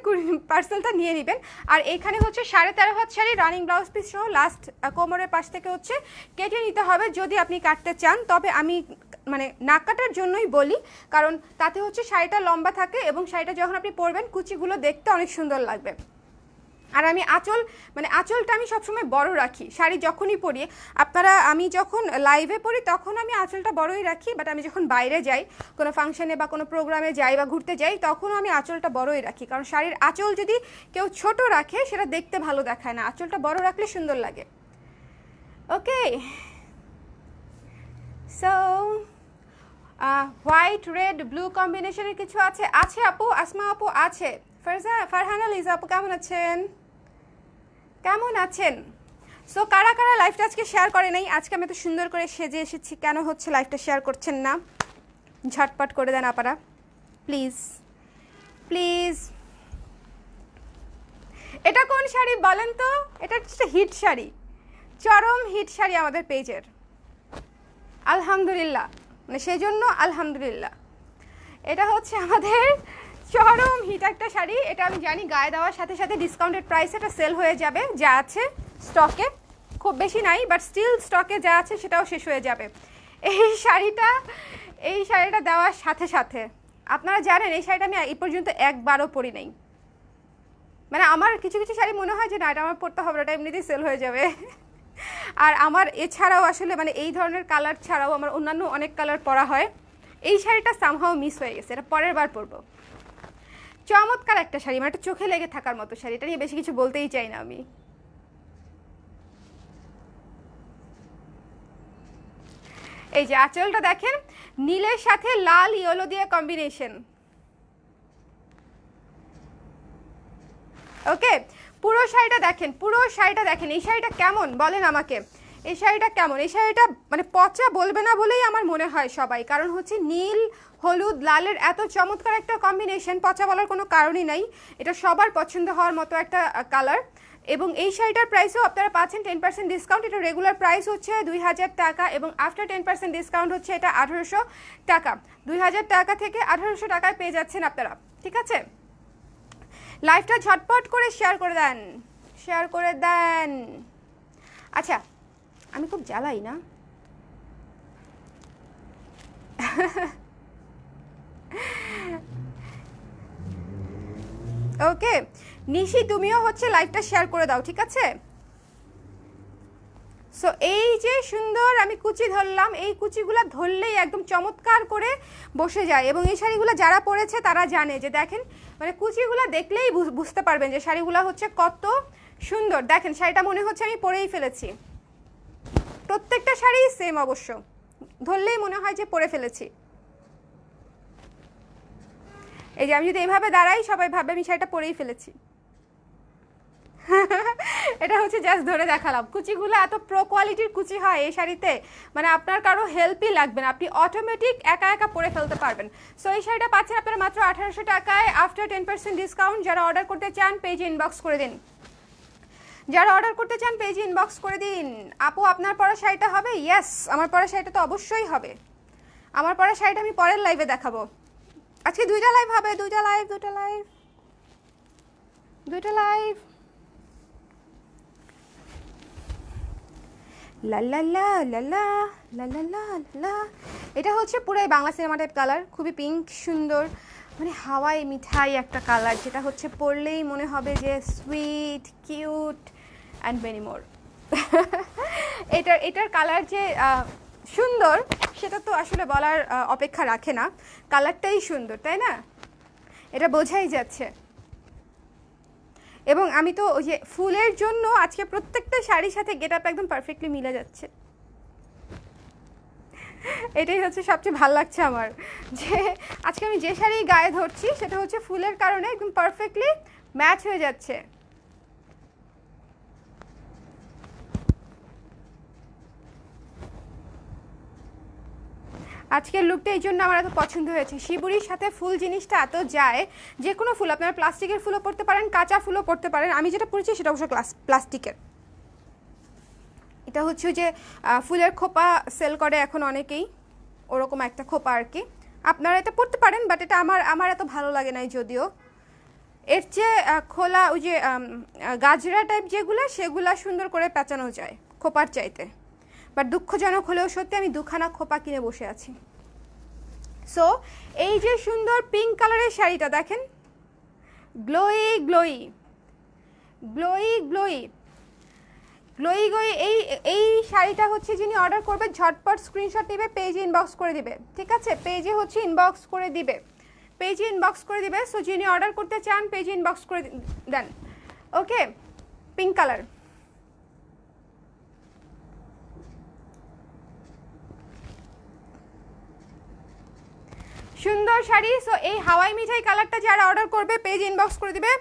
পার্সেলটা নিয়ে নেবেন। আর এখানে হচ্ছে 13.5 হাত শাড়ি রানিং ব্লাউজ পিস সহ লাস্ট কোমরের পাশ থেকে হচ্ছে কেটে নিতে হবে যদি আপনি কাটতে চান। তবে আমি মানে নাক কাটার জন্যই বলি, কারণ তাতে হচ্ছে শাড়িটা লম্বা থাকে এবং শাড়িটা যখন আপনি পরবেন কুচিগুলো দেখতে অনেক সুন্দর লাগবে। আর আমি আঁচলটা আমি সবসময় বড় রাখি শাড়ি যখনই পরি। আমি যখন লাইভে পরি তখন আমি আঁচলটা বড়ই রাখি, বাট আমি যখন বাইরে যাই কোনো ফাংশনে বা কোনো প্রোগ্রামে যাই বা ঘুরতে যাই তখনও আমি আঁচলটা বড়ই রাখি, কারণ শাড়ির আঁচল যদি কেউ ছোট রাখে সেটা দেখতে ভালো দেখায় না, আঁচলটা বড় রাখলে সুন্দর লাগে। ওকে, সো হোয়াইট রেড ব্লু কম্বিনেশনের কিছু আছে আপু, আসমা আপু আছে, ফারহানা লিজা আপু কেমন আছেন? সো কারা কারা লাইভটা আজকে শেয়ার করে নাই? আজকে আমি এত সুন্দর করে সেজে এসেছি, কেন হচ্ছে লাইভটা শেয়ার করছেন না? ঝটপট করে দেন আপারা প্লিজ প্লিজ। এটা কোন শাড়ি বলেন তো? এটা একটা হিট শাড়ি, চরম হিট শাড়ি আমাদের পেজের, আলহামদুলিল্লাহ, মানে সেই জন্য আলহামদুলিল্লাহ। এটা হচ্ছে আমাদের চরম হিট একটা শাড়ি। এটা আমি জানি গায়ে দেওয়ার সাথে সাথে ডিসকাউন্টেড প্রাইসে এটা সেল হয়ে যাবে, যা আছে স্টকে খুব বেশি নাই, বাট স্টিল স্টকে যা আছে সেটাও শেষ হয়ে যাবে। এই শাড়িটা দেওয়ার সাথে সাথে আপনারা জানেন এই শাড়িটা আমি এই পর্যন্ত একবারও পরি নাই। মানে আমার কিছু কিছু শাড়ি মনে হয় যে না এটা আমার পরতে হবে, ওটা এমনিতেই সেল হয়ে যাবে। আর আমার এছাড়াও আসলে মানে এই ধরনের কালার ছাড়াও আমার অন্যান্য অনেক কালার পরা হয়, এই শাড়িটা সামহাও মিস হয়ে গেছে, এটা পরের বার পরবো। চমৎকার একটা শাড়ি, মানে একটা চোখে লেগে থাকার মতো শাড়ি, এটা নিয়ে বেশি কিছু বলতেই চাই না আমি। এই যে আঁচলটা দেখেন, নীলের সাথে লাল ইয়েলো দিয়ে কম্বিনেশন। ওকে, পুরো শাড়িটা দেখেন, পুরো শাড়িটা দেখেন। এই শাড়িটা কেমন বলেন আমাকে, এই শাড়িটা কেমন? এই শাড়িটা মানে পচা বলবে না বলেই আমার মনে হয় সবাই, কারণ হচ্ছে নীল হলুদ লালের এত চমৎকার একটা কম্বিনেশন, পচা বলার কোনো কারণই নাই। এটা সবার পছন্দ হওয়ার মতো একটা কালার। এবং এই শাড়িটার প্রাইসও আপনারা পাচ্ছেন 10% ডিসকাউন্ট। এটা রেগুলার প্রাইস হচ্ছে 2000 টাকা এবং আফটার 10% ডিসকাউন্ট হচ্ছে এটা 1800 টাকা। 2000 টাকা থেকে 1800 টাকায় পেয়ে যাচ্ছেন আপনারা, ঠিক আছে? লাইভটা ঝটপট করে শেয়ার করে দেন, শেয়ার করে দেন। আচ্ছা, আমি খুব জ্বালাই না? ওকে নিশি, তুমিও হচ্ছে লাইভটা শেয়ার করে দাও, ঠিক আছে? সো এই যে সুন্দর আমি কুচি ধরলাম, এই কুচিগুলো ধরলেই একদম চমৎকার করে বসে যায়। এবং এই শাড়িগুলো যারা পরেছে তারা জানে যে দেখেন, মানে কুচিগুলো দেখলেই বুঝতে পারবেন যে শাড়িগুলো হচ্ছে কত সুন্দর। দেখেন শাড়িটা মনে হচ্ছে আমি পরেই ফেলেছি, প্রত্যেকটা শাড়ি সেম অবশ্য, ধরলেই মনে হয় যে পরে ফেলেছি। এই যে আমি যদি এভাবে দাঁড়াই সবাই ভাবে আমি শাড়িটা পরেই ফেলেছি। এটা হচ্ছে জাস্ট ধরে দেখালাম। কুচিগুলো এত প্রো কোয়ালিটির কুচি হয় এই শাড়িতে, মানে আপনার কারো হেল্পই লাগবে না, আপনি অটোমেটিক একা একা পরে ফেলতে পারবেন। সো এই শাড়িটা পাচ্ছেন আপনারা মাত্র 1800 টাকায় আফটার 10% ডিসকাউন্ট। যারা অর্ডার করতে চান পেজে ইনবক্স করে দিন, যারা অর্ডার করতে চান পেজে ইনবক্স করে দিন। আপু আপনার পরা শাড়িটা হবে? ইয়েস, আমার পরা শাড়িটা তো অবশ্যই হবে। আমার পরা শাড়িটা আমি পরের লাইভে দেখাবো। আজকে দুইটা লাইভ হবে, দুইটা লাইভ, দুইটা লাইভ, দুইটা লাইভ। লা লা লা লা লা লা লা লা লা। এটা হচ্ছে পুরাই বাংলা সিনেমা টাইপ কালার, খুবই পিঙ্ক সুন্দর, মানে হাওয়াই মিঠাই একটা কালার, যেটা হচ্ছে পরলেই মনে হবে যে sweet cute and many more. এটার কালার যে সুন্দর সেটা তো আসলে বলার অপেক্ষা রাখে না, কালারটাই সুন্দর, তাই না? এটা বোঝাই যাচ্ছে। এবং আমি তো ওই যে ফুলের জন্য আজকে প্রত্যেকটা শাড়ির সাথে গেট আপ একদম পারফেক্টলি মিলে যাচ্ছে। এটাই হচ্ছে সবচেয়ে ভালো লাগছে আমার, যে আজকে আমি যে শাড়ি গায়ে ধরছি সেটা হচ্ছে ফুলের কারণে একদম পারফেক্টলি ম্যাচ হয়ে যাচ্ছে। আজকের লুকটা এই জন্য আমার এত পছন্দ হয়েছে। শিবুরির সাথে ফুল জিনিসটা এত যায়, যে কোনো ফুল, আপনারা প্লাস্টিকের ফুলও পরতে পারেন, কাঁচা ফুলও পরতে পারেন। আমি যেটা পরেছি সেটা অবশ্য প্লাস্টিকের। এটা হচ্ছে যে ফুলের খোপা সেল করে এখন অনেকেই, ওরকম একটা খোপা আর কি। আপনারা এটা পরতে পারেন, বাট এটা আমার এত ভালো লাগে না। যদিও এর চেয়ে খোলা ওই যে গাজরা টাইপ যেগুলো, সেগুলা সুন্দর করে পেঁচানো যায় খোপার চাইতে। বাট দুঃখজনক হলেও সত্যি, আমি দুখানা খোপা কিনে বসে আছি। সো এই যে সুন্দর পিঙ্ক কালারের শাড়িটা দেখেন, glowy glowy glowy glowy glowy glowy. এই শাড়িটা হচ্ছে যিনি অর্ডার করবে ঝটপট স্ক্রিনশট নেবে, পেজে ইনবক্স করে দিবে, ঠিক আছে? পেজে হচ্ছে ইনবক্স করে দিবে, পেজে ইনবক্স করে দিবে। সো যিনি অর্ডার করতে চান পেজে ইনবক্স করে দেন। ওকে, পিঙ্ক কালার, সুন্দর শাড়ি। সো এই হাওয়াই মিঠাই কালারটা যারা অর্ডার করবে পেজ ইনবক্স করে দিবে।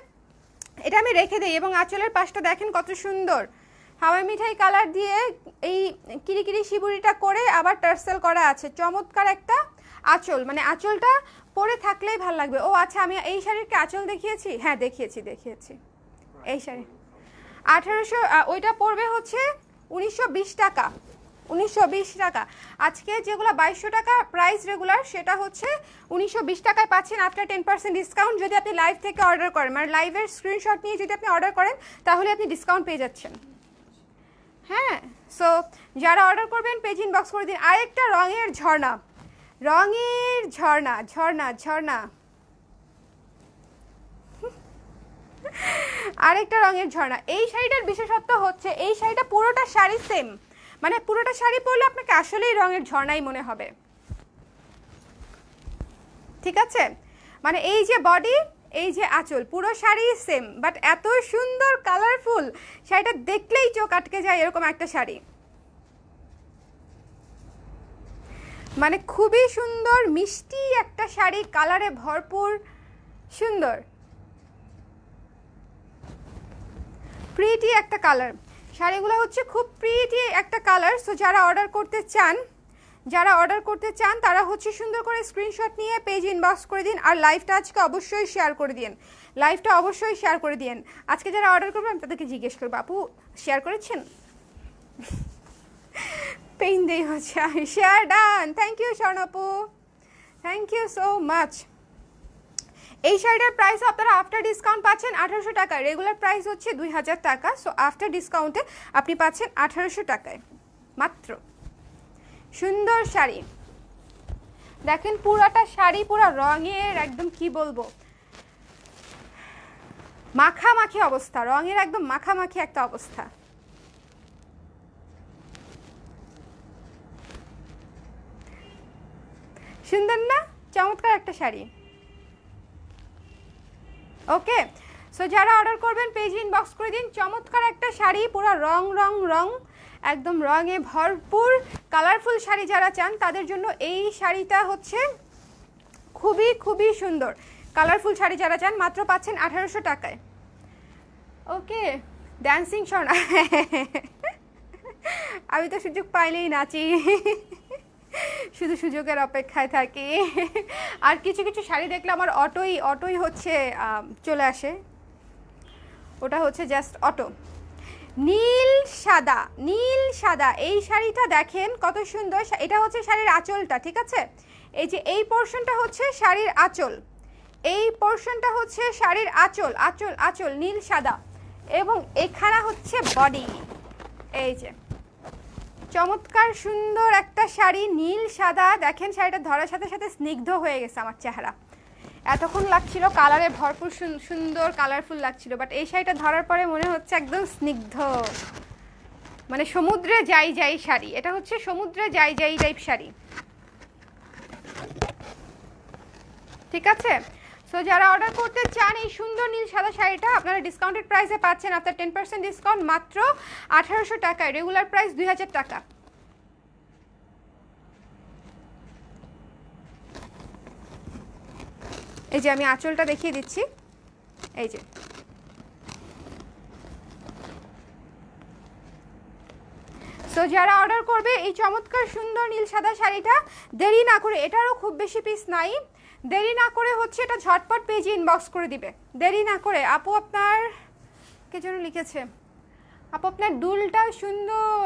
এটা আমি রেখে দিই। এবং আঁচলের পাশটা দেখেন কত সুন্দর, হাওয়াই মিঠাই কালার দিয়ে এই কিরিকিরি শিবুরিটা করে আবার টার্সেল করা আছে। চমৎকার একটা আঁচল, মানে আঁচলটা পরে থাকলেই ভালো লাগবে। ও আচ্ছা, আমি এই শাড়ির কি আঁচল দেখিয়েছি? হ্যাঁ দেখিয়েছি। এই শাড়ি 1800, ওইটা পড়বে হচ্ছে 1920 টাকা, 1920 টাকা। আজকে যেগুলো 2200 টাকা প্রাইস রেগুলার, সেটা হচ্ছে 1920 টাকায় পাচ্ছেন আফটার 10% ডিসকাউন্ট। যদি আপনি লাইভ থেকে অর্ডার করেন, মানে লাইভের স্ক্রিনশট নিয়ে যদি আপনি অর্ডার করেন, তাহলে আপনি ডিসকাউন্ট পেয়ে যাচ্ছেন। হ্যাঁ, সো যারা অর্ডার করবেন পেজ ইনবক্স করে দিন। আরেকটা রঙের ঝর্ণা, রঙের ঝর্ণা, ঝর্ণা ঝর্ণা, আরেকটা রঙের ঝর্ণা। এই শাড়িটার বিশেষত্ব হচ্ছে এই শাড়িটা পুরোটা শাড়ি সেম, মানে পুরোটা শাড়ি পরলে আপনাকে আসলেই রঙের ঝর্ণাই মনে হবে। ঠিক আছে, মানে এই যে বডি, এই যে আঁচল, পুরো শাড়ি সেম, বাট এত সুন্দর কালারফুল, শাড়িটা দেখলেই চোখ আটকে যায় এরকম একটা শাড়ি। মানে খুবই সুন্দর মিষ্টি একটা শাড়ি, কালারে ভরপুর, সুন্দর প্রিটি একটা কালার। শাড়িগুলো হচ্ছে খুব প্রিটি একটা কালার। সো যারা অর্ডার করতে চান তারা হচ্ছে সুন্দর করে স্ক্রিনশট নিয়ে পেজ ইনবক্স করে দিন। আর লাইভটা আজকে অবশ্যই শেয়ার করে দিন, আজকে যারা অর্ডার করবেন আমি তাদেরকে জিজ্ঞেস করবো, আপু শেয়ার করেছেন? পেইন দেই হচ্ছে, শেয়ার ডান। থ্যাংক ইউ স্বর্ণাপু, থ্যাংক ইউ সো মাচ। এই শাড়িটার প্রাইস আপনারা আফটার ডিসকাউন্ট পাচ্ছেন 1800 টাকা। রেগুলার প্রাইস হচ্ছে 2000 টাকা। সো আফটার ডিসকাউন্টে আপনি পাচ্ছেন 1800 টাকায় মাত্র। সুন্দর শাড়ি দেখেন, পুরাটা শাড়ি পুরা রঙের একদম কি বলবো, মাখামাখি অবস্থা, রঙের একদম মাখামাখি একটা অবস্থা। সুন্দর না? চমৎকার একটা শাড়ি। ওকে, সো যারা অর্ডার করবেন পেজ ইনবক্স করে দিন। চমৎকার একটা শাড়ি, পুরো রং একদম রঙে ভরপুর কালারফুল শাড়ি যারা চান তাদের জন্য এই শাড়িটা হচ্ছে খুবই সুন্দর। কালারফুল শাড়ি যারা চান মাত্র পাচ্ছেন 1800 টাকায়। ওকে, ড্যান্সিং স্বর্ণা, আমি তো সুযোগ পাইলেই নাচি, শুধু সুযোগের অপেক্ষায় থাকি। আর কিছু শাড়ি দেখলে আমার অটোই হচ্ছে চলে আসে, ওটা হচ্ছে জাস্ট অটো। নীল সাদা এই শাড়িটা দেখেন কত সুন্দর। এটা হচ্ছে শাড়ির আঁচলটা, ঠিক আছে? এই যে এই পোর্শনটা হচ্ছে শাড়ির আঁচল, আঁচল নীল সাদা, এবং এখানে হচ্ছে বডি। এই যে চমৎকার সুন্দর একটা শাড়ি, নীল সাদা। দেখেন শাড়িটা ধরার সাথে সাথে স্নিগ্ধ হয়ে গেছে আমার চেহারা। এতক্ষণ লাগছিল কালারে ভরপুর সুন্দর কালারফুল লাগছিল, বাট এই শাড়িটা ধরার পরে মনে হচ্ছে একদম স্নিগ্ধ, মানে সমুদ্রে যাই শাড়ি। এটা হচ্ছে সমুদ্রে যাই টাইপ শাড়ি, ঠিক আছে? সো যারা অর্ডার করতে চান এই সুন্দর নীল সাদা শাড়িটা আপনারা ডিসকাউন্টেড প্রাইসে পাচ্ছেন আফটার 10% ডিসকাউন্ট মাত্র 1800 টাকায়। রেগুলার প্রাইস 2000 টাকা। এই যে আমি আঁচলটা দেখিয়ে দিচ্ছি, এই যে সো যারা অর্ডার করবে এই চমৎকার সুন্দর নীল সাদা শাড়িটা, দেরি না করে, এটারও খুব বেশি পিস নাই, দেরি না করে হচ্ছে এটা ঝটপট পেজে ইনবক্স করে দিবে, দেরি না করে। আপু আপনার কে যেন লিখেছে, আপু আপনার দুলটা সুন্দর,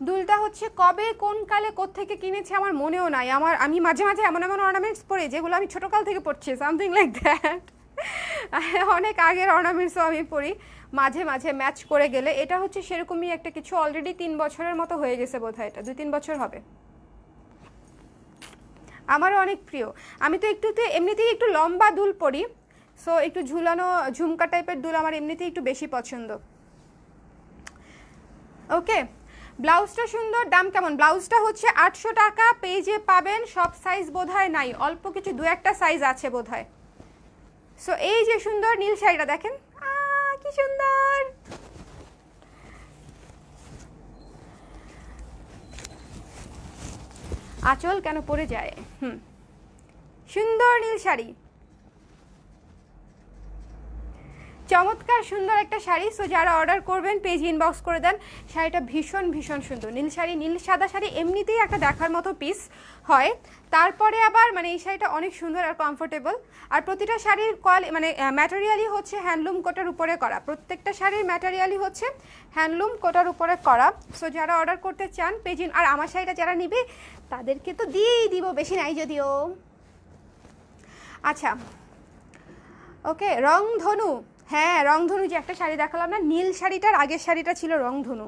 দুলটা হচ্ছে কবে কোন কালে কোত্থেকে কিনেছে আমার মনেও নাই। আমি মাঝে এমন অর্নামেন্টস পরি যেগুলো আমি ছোটোকাল থেকে পড়ছি, সামথিং লাইক দ্যাট। অনেক আগের অর্নামেন্টসও আমি পরি মাঝে ম্যাচ করে গেলে। এটা হচ্ছে সেরকমই একটা কিছু, অলরেডি 3 বছরের মতো হয়ে গেছে বোধহয়, এটা 2-3 বছর হবে। আমারও অনেক প্রিয়। আমি তো এমনিতেই একটু লম্বা দুল পরি, সো একটু ঝুলানো ঝুমকা টাইপের দুল আমার এমনিতেই একটু বেশি পছন্দ। ওকে, ব্লাউজটা সুন্দর। দাম কেমন? ব্লাউজটা হচ্ছে 800 টাকা। পেজে পাবেন, সব সাইজ বোধহয় নাই, অল্প কিছু 2-1টা সাইজ আছে বোধহয়। সো এই যে সুন্দর নীল শাড়িটা দেখেন, কি সুন্দর। আঁচল কেন পরে যায়, সুন্দর নীল শাড়ি, চমৎকার সুন্দর একটা শাড়ি। সো যারা অর্ডার করবেন পেজ ইনবক্স করে দেন। শাড়িটা ভীষণ সুন্দর, নীল শাড়ি, নীল সাদা শাড়ি এমনিতেই একটা দেখার মতো পিস হয়, তারপরে আবার মানে এই শাড়িটা অনেক সুন্দর আর কমফোর্টেবল। আর প্রতিটা শাড়ির ম্যাটেরিয়ালই হচ্ছে হ্যান্ডলুম কোটার উপরে করা, প্রত্যেকটা শাড়ির ম্যাটেরিয়ালই হচ্ছে হ্যান্ডলুম কোটার উপরে করা। সো যারা অর্ডার করতে চান পেজ আর আমার শাড়িটা যারা নিবে তাদেরকে তো দিয়েই দিব, বেশি নাই যদিও। আচ্ছা, ওকে, রংধনু। হ্যাঁ, রংধনু যে একটা শাড়ি দেখালাম না, নীল শাড়িটার আগের শাড়িটা ছিল রংধনু।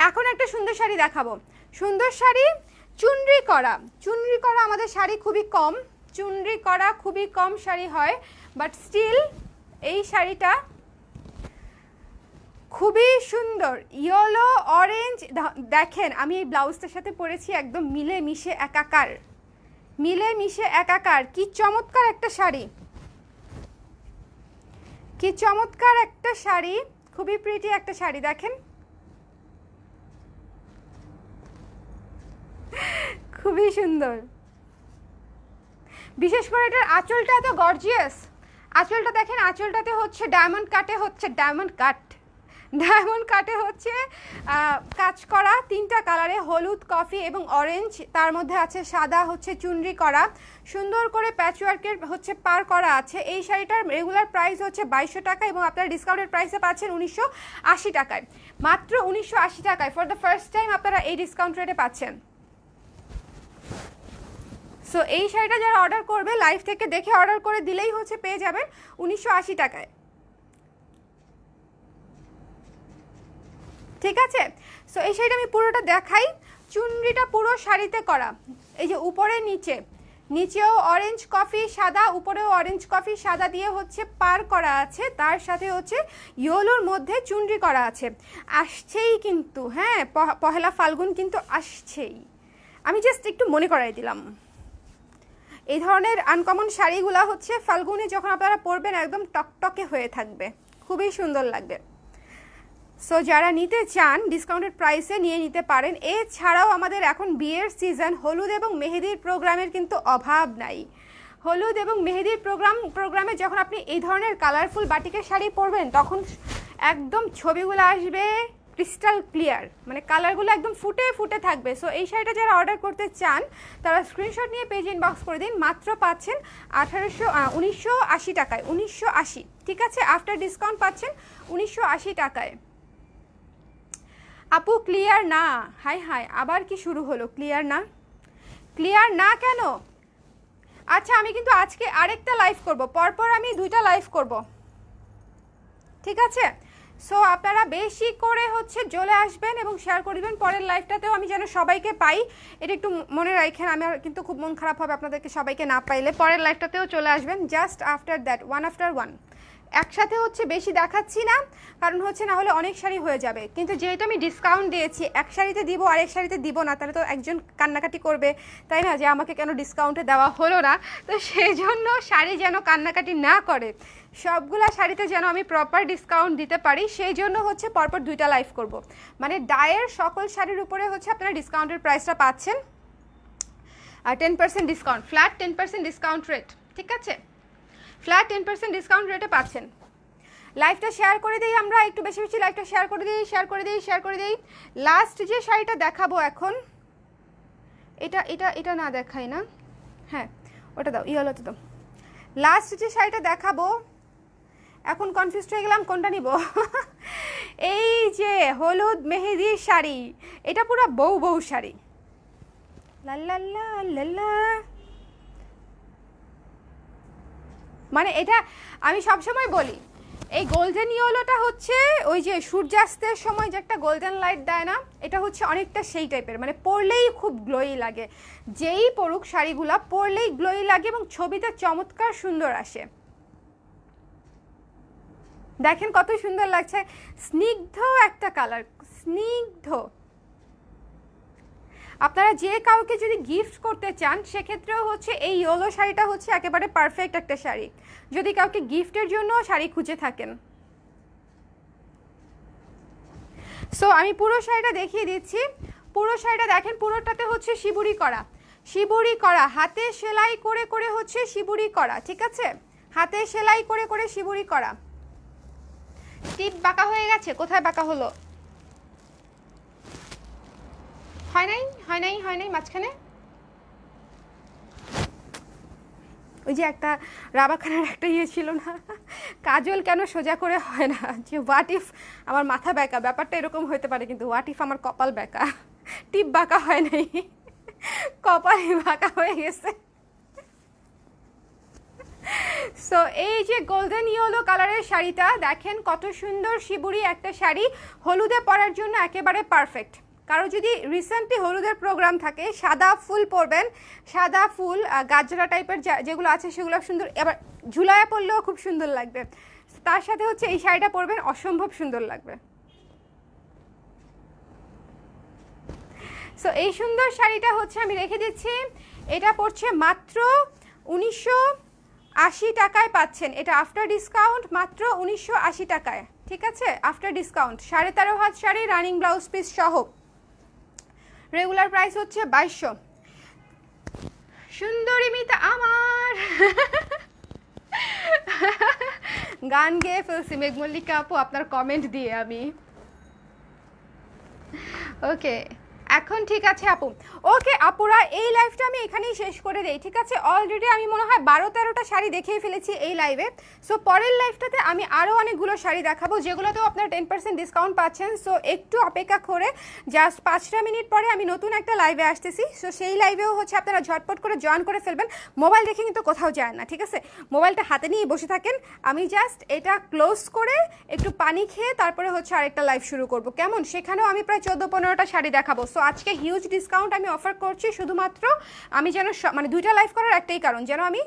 এখন একটা সুন্দর শাড়ি দেখাবো, সুন্দর শাড়ি চুনরি করা। আমাদের শাড়ি খুবই কম, চুনরি করা খুবই কম শাড়ি হয়, বাট স্টিল এই শাড়িটা খুবই সুন্দর ইয়েলো অরেঞ্জ। দেখেন আমি এই ব্লাউজটার সাথে পরেছি, একদম মিলে মিশে একাকার, মিলে মিশে একাকার। কি চমৎকার একটা শাড়ি, কি চমৎকার একটা শাড়ি, খুবই প্রিটি একটা শাড়ি। দেখেন খুবই সুন্দর। বিশেষ করে এটার আঁচলটা এত গর্জিয়াস। আঁচলটা দেখেন, আঁচলটাতে হচ্ছে ডায়মন্ড কাটে, হচ্ছে ডায়মন্ড কাট, ডায়মন্ড কাটে হচ্ছে কাজ করা 3টা কালারে, হলুদ, কফি এবং অরেঞ্জ। তার মধ্যে আছে সাদা হচ্ছে চুনরি করা, সুন্দর করে প্যাচওয়ার্কের হচ্ছে পার করা আছে। এই শাড়িটার রেগুলার প্রাইস হচ্ছে 2200 টাকা এবং আপনারা ডিসকাউন্টের প্রাইসে পাচ্ছেন 1980 টাকায়, মাত্র 1980 টাকায়। ফর দ্য ফার্স্ট টাইম আপনারা এই ডিসকাউন্ট রেটে পাচ্ছেন। সো এই শাড়িটা যারা অর্ডার করবে লাইভ থেকে দেখে অর্ডার করে দিলেই হচ্ছে পেয়ে যাবেন 1980 টাকায়, ঠিক আছে। সো এই শাড়িটা আমি পুরোটা দেখাই। চুনরিটা পুরো শাড়িতে করা, এই যে উপরে নিচে, নিচেও অরেঞ্জ কফি সাদা, উপরেও অরেঞ্জ কফি সাদা দিয়ে হচ্ছে পার করা আছে, তার সাথে হচ্ছে ইয়েলোর মধ্যে চুনরি করা আছে। আসছেই কিন্তু, হ্যাঁ পহেলা ফাল্গুন কিন্তু আসছেই, আমি জাস্ট একটু মনে করাই দিলাম। এই ধরনের আনকমন শাড়িগুলো হচ্ছে ফাল্গুনে যখন আপনারা পরবেন একদম টকটকে হয়ে থাকবে, খুবই সুন্দর লাগবে। সো যারা নিতে চান ডিসকাউন্টেড প্রাইসে নিয়ে নিতে পারেন। এছাড়াও আমাদের এখন বিয়ের সিজন, হলুদ এবং মেহেদির প্রোগ্রামের কিন্তু অভাব নাই। হলুদ এবং মেহেদির প্রোগ্রামে যখন আপনি এই ধরনের কালারফুল বাটিকের শাড়ি পরবেন তখন একদম ছবিগুলো আসবে ক্রিস্টাল ক্লিয়ার, মানে কালারগুলো একদম ফুটে ফুটে থাকবে। সো এই শাড়িটা যারা অর্ডার করতে চান তারা স্ক্রিনশট নিয়ে পেজ ইনবক্স করে দিন, মাত্র পাচ্ছেন 1980 টাকায়, 1980, ঠিক আছে। আফটার ডিসকাউন্ট পাচ্ছেন 1980 টাকায়। আপু ক্লিয়ার না, হাই হাই আবার কি শুরু হলো, ক্লিয়ার না, ক্লিয়ার না কেন? আচ্ছা আমি কিন্তু আজকে আরেকটা লাইভ করব, পরপর আমি 2টা লাইভ করব, ঠিক আছে। সো আপনারা বেশি করে হচ্ছে চলে আসবেন এবং শেয়ার করে দিবেন পরের লাইভটাতেও, আমি যেন সবাইকে পাই এটা একটু মনে রাখেন। আমি কিন্তু খুব মন খারাপ হবে আপনাদেরকে সবাইকে না পাইলে। পরের লাইভটাতেও চলে আসবেন, just after that, one after one. একসাথে হচ্ছে বেশি দেখাচ্ছি না, কারণ হচ্ছে না হলে অনেক শাড়ি হয়ে যাবে। কিন্তু যেহেতু আমি ডিসকাউন্ট দিয়েছি, এক শাড়িতে দিব আর এক শাড়িতে দিব না, তাহলে তো একজন কান্নাকাটি করবে, তাই না, যে আমাকে কেন ডিসকাউন্টে দেওয়া হলো না। তো সেই জন্য শাড়ি যেন কান্নাকাটি না করে, সবগুলা শাড়িতে যেন আমি প্রপার ডিসকাউন্ট দিতে পারি, সেই জন্য হচ্ছে পরপর 2টা লাইভ করব। মানে ডায়ের সকল শাড়ির উপরে হচ্ছে আপনারা ডিসকাউন্টের প্রাইসটা পাচ্ছেন, আর 10% ডিসকাউন্ট, ফ্ল্যাট 10% ডিসকাউন্ট রেট, ঠিক আছে, ফ্ল্যাট 10% ডিসকাউন্ট রেটে পাচ্ছেন। লাইভটা শেয়ার করে দিই, আমরা একটু বেশি বেশি লাইভটা শেয়ার করে দিই, শেয়ার করে দিই, শেয়ার করে দিই। লাস্ট যে শাড়িটা দেখাবো এখন, এটা এটা এটা না দেখাই না, হ্যাঁ ওটা দাও, ইয়েলোতে দাও। লাস্ট যে শাড়িটা দেখাবো, এখন কনফিউজড হয়ে গেলাম কোনটা নিব। এই যে হলুদ মেহেদির শাড়ি, এটা পুরো বউ বউ শাড়ি, লাল্লা লাল্লা। মানে এটা আমি সবসময় বলি, এই গোল্ডেন ইয়েলোটা হচ্ছে ওই যে সূর্যাস্তের সময় যে একটা গোল্ডেন লাইট দেয় না, এটা হচ্ছে অনেকটা সেই টাইপের, মানে পরলেই খুব গ্লোই লাগে। যেই পরুক শাড়িগুলা পরলেই গ্লোই লাগে এবং ছবিতে চমৎকার সুন্দর আসে। দেখেন কত সুন্দর লাগছে, স্নিগ্ধ একটা কালার, স্নিগ্ধ। আপনারা যে কাউকে যদি গিফট করতে চান সেক্ষেত্রেও হচ্ছে এই ইয়েলো শাড়িটা হচ্ছে একেবারে পারফেক্ট একটা শাড়ি, যদি কাউকে গিফটের জন্য শাড়ি খুঁজে থাকেন। সো আমি পুরো শাড়িটা দেখিয়ে দিচ্ছি। পুরো শাড়িটা দেখেন, পুরোটাতে হচ্ছে শিবুরি করা, শিবুরি করা, হাতে সেলাই করে করে হচ্ছে শিবুরি করা, ঠিক আছে, হাতে সেলাই করে করে শিবুরি করা। টিপ বাঁকা হয়ে গেছে, কোথায় বাঁকা হলো? হয় নাই, হয় নাই, হয় নাই মাঝখানে ওই যে একটা রাবাখানার একটা ইয়ে ছিল না, কাজল কেন সোজা করে হয় না, যে হোয়াট ইফ আমার মাথা ব্যাকা, ব্যাপারটা এরকম হতে পারে, কিন্তু হোয়াট ইফ আমার কপাল ব্যাকা, টিপ বাঁকা হয় নাই, কপালই বাঁকা হয়ে গেছে। সো এই যে গোল্ডেন ইয়েলো কালারের শাড়িটা দেখেন কত সুন্দর শিবুরি একটা শাড়ি, হলুদে পরার জন্য একেবারে পারফেক্ট। কারো যদি রিসেন্টলি হলুদের প্রোগ্রাম থাকে, সাদা ফুল পরবেন, সাদা ফুল গাজরা টাইপের যেগুলো আছে সেগুলো সুন্দর, এবার ঝুলায়া পরলেও খুব সুন্দর লাগবে। তার সাথে হচ্ছে এই শাড়িটা পরবেন, অসম্ভব সুন্দর লাগবে। সো এই সুন্দর শাড়িটা হচ্ছে আমি রেখে দিচ্ছি, এটা পড়ছে মাত্র 1980 টাকায় পাচ্ছেন, এটা আফটার ডিসকাউন্ট মাত্র 1980 টাকায়, ঠিক আছে, আফটার ডিসকাউন্ট। 13.5 হাত শাড়ি রানিং ব্লাউজ পিস সহ, রেগুলার প্রাইস হচ্ছে 2200। সুন্দরী মিতা আমার গান গেয়ে ফেলছি মেঘ মল্লিকা আপু আপনার কমেন্ট দিয়ে আমি। ওকে এখন ঠিক আছে আপু। ওকে আপুরা এই লাইভটা আমি এখানেই শেষ করে দেই, ঠিক আছে। অলরেডি আমি মনে হয় 12-13টা শাড়ি দেখিয়ে ফেলেছি এই লাইভে। সো পরের লাইভটাতে আমি আরও অনেকগুলো শাড়ি দেখাবো যেগুলোতেও আপনারা 10% ডিসকাউন্ট পাচ্ছেন। সো একটু অপেক্ষা করে জাস্ট 5টা মিনিট পরে আমি নতুন একটা লাইভে আসতেছি। সো সেই লাইভেও হচ্ছে আপনারা ঝটপট করে জয়েন করে ফেলবেন। মোবাইল দেখে কিন্তু কোথাও যায় না, ঠিক আছে, মোবাইলটা হাতে নিয়ে বসে থাকেন। আমি জাস্ট এটা ক্লোজ করে একটু পানি খেয়ে তারপরে হচ্ছে আরেকটা লাইভ শুরু করব, কেমন? সেখানেও আমি প্রায় 14-15টা শাড়ি দেখাবো। সো আজকে হিউজ ডিসকাউন্ট আমি অফার করছি, শুধুমাত্র আমি যেন মানে 2টা লাইভ করার একটাই কারণ, যেন আমি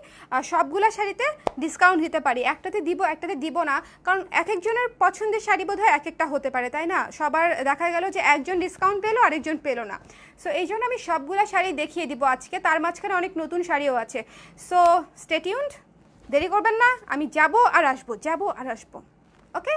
সবগুলা শাড়িতে ডিসকাউন্ট দিতে পারি। একটাতে দিব একটাতে দিব না, কারণ এক একজনের পছন্দের শাড়ি বোধহয় এক একটা হতে পারে, তাই না? সবার দেখা গেল যে একজন ডিসকাউন্ট পেলো আরেকজন পেলো না। সো এই জন্য আমি সবগুলা শাড়ি দেখিয়ে দিব আজকে, তার মাঝখানে অনেক নতুন শাড়িও আছে। সো স্টে টিউনড, দেরি করবেন না, আমি যাব আর আসবো, যাব আর আসবো। ওকে।